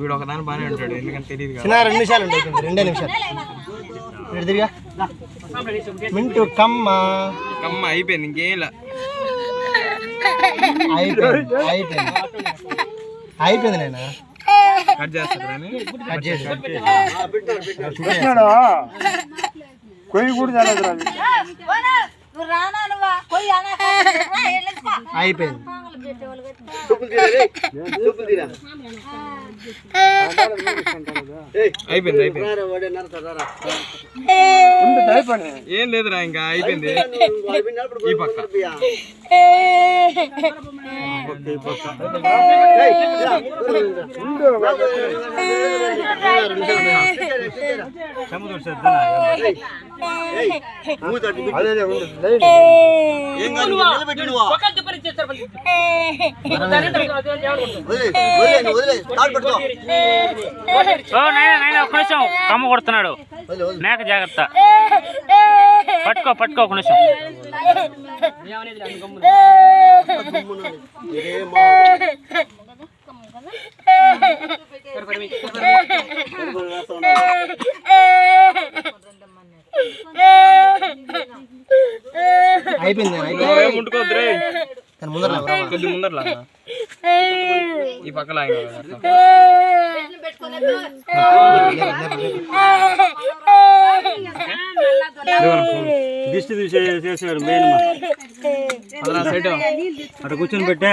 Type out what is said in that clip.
వీడు ఒకదాని బాగానే ఉంటాడు, ఎందుకంటే తెలియదు. 2 నిమిషాలు ఉంటాయి, 2 నిమిషాలు. మింటూ కమ్మ కమ్మ అయిపోయింది, ఇంకేం అయిపోయింది. నేను కట్ చేస్తాను, కట్ చేసి కొయ్యి కూడా అయిపోయింది. ఏం లేదురా, ఇంకా అయిపోయింది. ఈ పక్క కమ్మ కొడుతున్నాడు, మేక జాగ్రత్త. పట్టుకో పట్టుకో, ఒక నిమిషం. అయిపోయింది. ముట్టుకోద్దురే, కొద్ది ముందరలా ఈ పక్కలా దిష్టి తీసేసాడు మెయిన్. అక్కడ కూర్చొని పెట్టా